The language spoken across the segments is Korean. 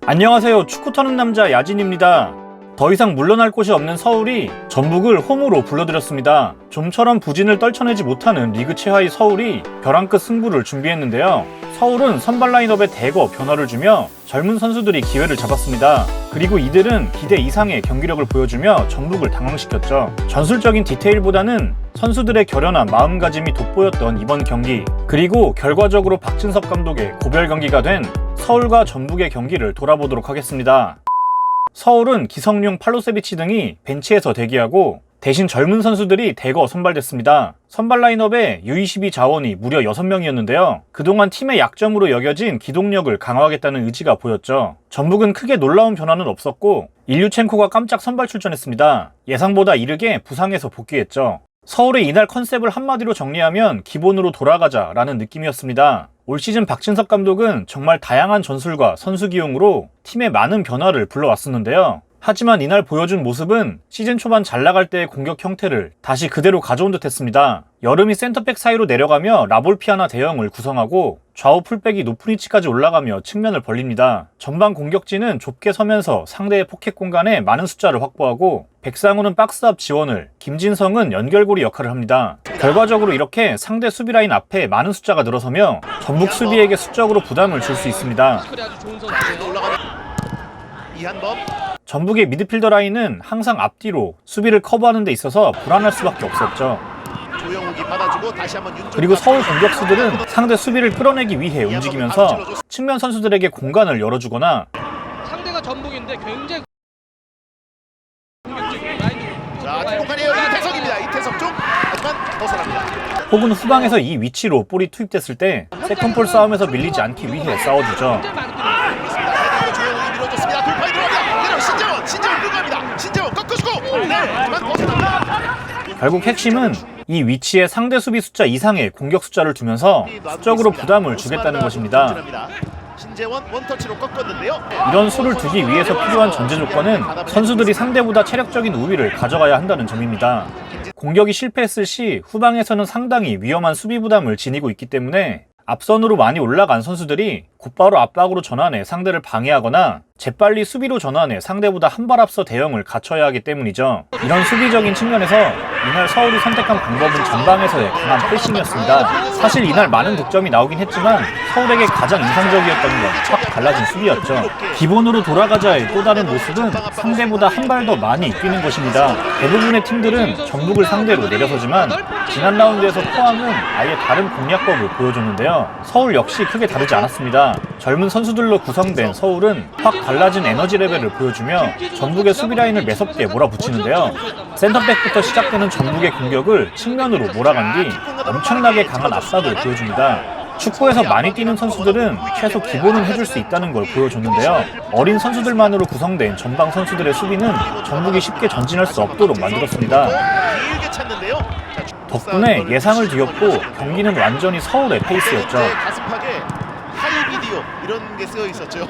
안녕하세요. 축구 터는 남자 야진입니다. 더 이상 물러날 곳이 없는 서울이 전북을 홈으로 불러들였습니다. 좀처럼 부진을 떨쳐내지 못하는 리그 최하위 서울이 벼랑 끝 승부를 준비했는데요. 서울은 선발 라인업에 대거 변화를 주며 젊은 선수들이 기회를 잡았습니다. 그리고 이들은 기대 이상의 경기력을 보여주며 전북을 당황시켰죠. 전술적인 디테일보다는 선수들의 결연한 마음가짐이 돋보였던 이번 경기, 그리고 결과적으로 박진섭 감독의 고별 경기가 된 서울과 전북의 경기를 돌아보도록 하겠습니다. 서울은 기성용, 팔로세비치 등이 벤치에서 대기하고 대신 젊은 선수들이 대거 선발됐습니다. 선발 라인업에 U22 자원이 무려 6명이었는데요. 그동안 팀의 약점으로 여겨진 기동력을 강화하겠다는 의지가 보였죠. 전북은 크게 놀라운 변화는 없었고 일류첸코가 깜짝 선발 출전했습니다. 예상보다 이르게 부상에서 복귀했죠. 서울의 이날 컨셉을 한마디로 정리하면 기본으로 돌아가자 라는 느낌이었습니다. 올 시즌 박진섭 감독은 정말 다양한 전술과 선수 기용으로 팀에 많은 변화를 불러왔었는데요. 하지만 이날 보여준 모습은 시즌 초반 잘 나갈 때의 공격 형태를 다시 그대로 가져온 듯 했습니다. 여름이 센터백 사이로 내려가며 라볼피아나 대형을 구성하고 좌우 풀백이 높은 위치까지 올라가며 측면을 벌립니다. 전방 공격진은 좁게 서면서 상대의 포켓 공간에 많은 숫자를 확보하고 백상우는 박스 앞 지원을, 김진성은 연결고리 역할을 합니다. 결과적으로 이렇게 상대 수비 라인 앞에 많은 숫자가 늘어서며 전북 수비에게 수적으로 부담을 줄 수 있습니다. 전북의 미드필더 라인은 항상 앞뒤로 수비를 커버하는 데 있어서 불안할 수밖에 없었죠. 그리고 서울 공격수들은 상대 수비를 끌어내기 위해 움직이면서 측면 선수들에게 공간을 열어주거나 상대가 전북인데 굉장히 이태석 쪽 하지만 벗어납니다. 혹은 후방에서 이 위치로 볼이 투입됐을 때 세컨볼 싸움에서 밀리지 않기 위해 싸워주죠. 결국 핵심은 이 위치에 상대 수비 숫자 이상의 공격 숫자를 두면서 수적으로 부담을 주겠다는 것입니다. 이런 수를 두기 위해서 필요한 전제 조건은 선수들이 상대보다 체력적인 우위를 가져가야 한다는 점입니다. 공격이 실패했을 시 후방에서는 상당히 위험한 수비 부담을 지니고 있기 때문에 앞선으로 많이 올라간 선수들이 곧바로 압박으로 전환해 상대를 방해하거나 재빨리 수비로 전환해 상대보다 한 발 앞서 대응을 갖춰야 하기 때문이죠. 이런 수비적인 측면에서 이날 서울이 선택한 방법은 전방에서의 강한 패싱이었습니다. 사실 이날 많은 득점이 나오긴 했지만 서울에게 가장 인상적이었던 건 확 달라진 수비였죠. 기본으로 돌아가자의 또 다른 모습은 상대보다 한 발 더 많이 뛰는 것입니다. 대부분의 팀들은 전북을 상대로 내려서지만 지난 라운드에서 포항은 아예 다른 공략법을 보여줬는데요. 서울 역시 크게 다르지 않았습니다. 젊은 선수들로 구성된 서울은 확 달라진 에너지 레벨을 보여주며 전북의 수비 라인을 매섭게 몰아붙이는데요. 센터백부터 시작되는 전북의 공격을 측면으로 몰아간 뒤 엄청나게 강한 압박을 보여줍니다. 축구에서 많이 뛰는 선수들은 최소 기본은 해줄 수 있다는 걸 보여줬는데요. 어린 선수들만으로 구성된 전방 선수들의 수비는 전북이 쉽게 전진할 수 없도록 만들었습니다. 덕분에 예상을 뒤엎고 경기는 완전히 서울의 페이스였죠. 이런 게 쓰여 있었죠.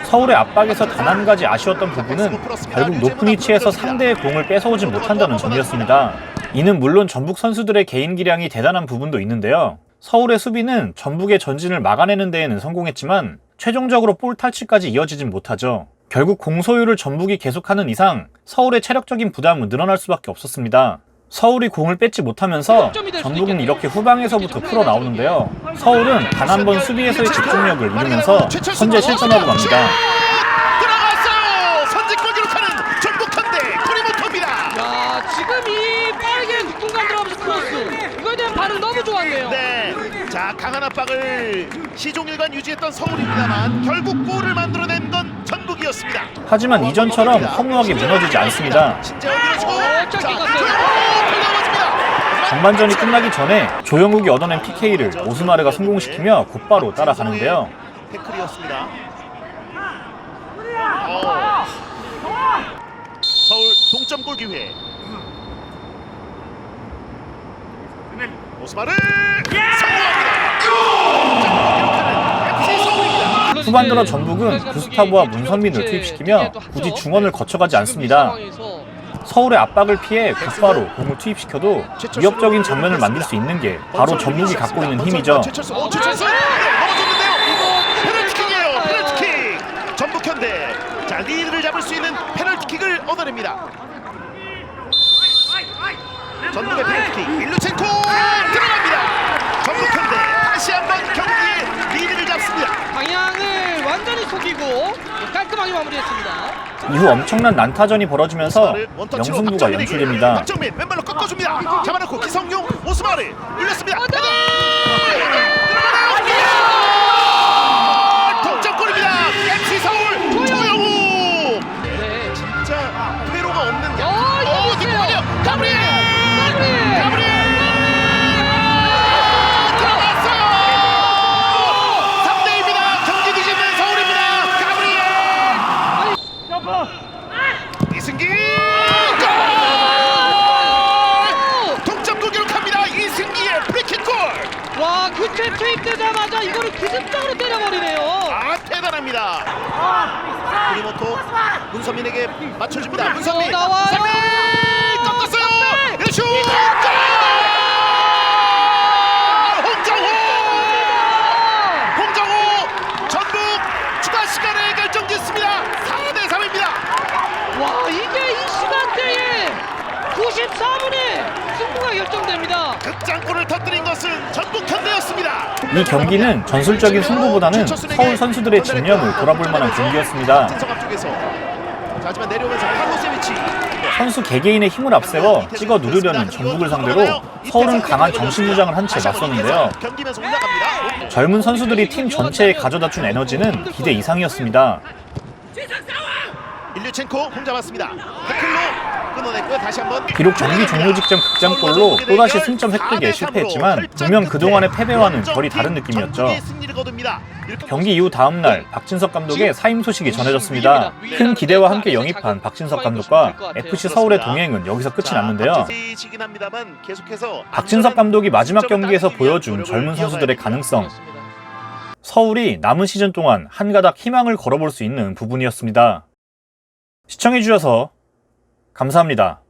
서울의 압박에서 단 한 가지 아쉬웠던 부분은 결국 높은 위치에서 상대의 공을 뺏어오지 못한다는 점이었습니다. 이는 물론 전북 선수들의 개인 기량이 대단한 부분도 있는데요. 서울의 수비는 전북의 전진을 막아내는 데에는 성공했지만 최종적으로 볼 탈취까지 이어지진 못하죠. 결국 공 소유를 전북이 계속하는 이상 서울의 체력적인 부담은 늘어날 수밖에 없었습니다. 서울이 공을 뺏지 못하면서 전북은 이렇게 후방에서부터 풀어나오는데요. 서울은 단 한 번 수비에서의 집중력을 잃으면서 선제 실점하고 맙니다. 들어갔어요. 선제골 기록하는 전북 한대 코리모토입니다. 야, 지금 이 빠르게 뒷공간 들어가면서 크로스 이거에 대한 반응 너무 좋았네요. 네, 자 강한 압박을 시종일관 유지했던 서울입니다만 결국 골을 만들어낸 건 전북이었습니다. 하지만 이전처럼 허무하게 무너지지 않습니다. 전반전이 끝나기 전에 조영욱이 얻어낸 PK를 오스마르가 성공시키며 곧바로 따라가는데요. 태클이었습니다. 서울 동점골 기회. 오스마르 성공합니다. 후반 들어 전북은 구스타보와 문선민을 투입시키며 굳이 중원을 거쳐가지 않습니다. 서울의 압박을 피해 곧바로 공을 투입시켜도 위협적인 장면을 만들 수 있는 게 바로 전북이 갖고 있는 힘이죠. 얻어냅니다. 전북의 페널티킥 일루첸코 들어갑니다. 전북 현대 다시 한번 경기에 리드를 잡습니다. 방향을 완전히 속이고 깔끔하게 마무리했습니다. 이후 엄청난 난타전이 벌어지면서 오스마르 원터치로 명승부가 박정민에게. 연출됩니다. 박정민 왼발로 꺾어줍니다. 잡아놓고 기성용 오스마르 눌렸습니다. 안돼! 동점골입니다. MC 서울 조영우. 네. 진짜 회로가 없는 이거 뒷공간이요. 가브리엘 들어갔어요. 3대2입니다. 경기 뒤집는 서울입니다. 가브리엘 이승기 골! 동점골 기록합니다. 이승기의 프리킥골. 와 교체 투입되자마자 이거를 기습적으로 때려버리네요. 아 대단합니다. 구리모토 문선민에게 맞춰줍니다. 문선민 나와요. 선민 꺾었어요. 슛! 골! 홍정호 전북 추가 시간에 결정짓습니다. 4대3입니다. 와 이게 이 시간대에 94분에 승부가 결정됩니다. 극장골을 터뜨린 것은 전북 현대였습니다. 이 경기는 전술적인 승부보다는 서울 선수들의 집념을 돌아볼 만한 경기였습니다. 진성 앞쪽에서 하지만 내려오면서 파로세비치 선수 개개인의 힘을 앞세워 찍어 누르려는 전북을 상대로 서울은 강한 정신무장을 한 채 맞섰는데요. 경기면서 올라갑니다. 젊은 선수들이 팀 전체에 가져다준 에너지는 기대 이상이었습니다. 일류첸코 공 잡았습니다. 태클로 끊어냈고요. 다시 한번 비록 경기 종료 직전 극장골로 또다시 승점 획득에 실패했지만 분명 그동안의 패배와는 결이 다른 느낌이었죠. 경기 이후 다음날 박진석 감독의 사임 소식이 전해졌습니다. 큰 기대와 함께 영입한 박진석 감독과 FC 서울의 동행은 여기서 끝이 났는데요. 박진석 감독이 마지막 경기에서 보여준 젊은 선수들의 가능성, 서울이 남은 시즌 동안 한 가닥 희망을 걸어볼 수 있는 부분이었습니다. 시청해주셔서 감사합니다.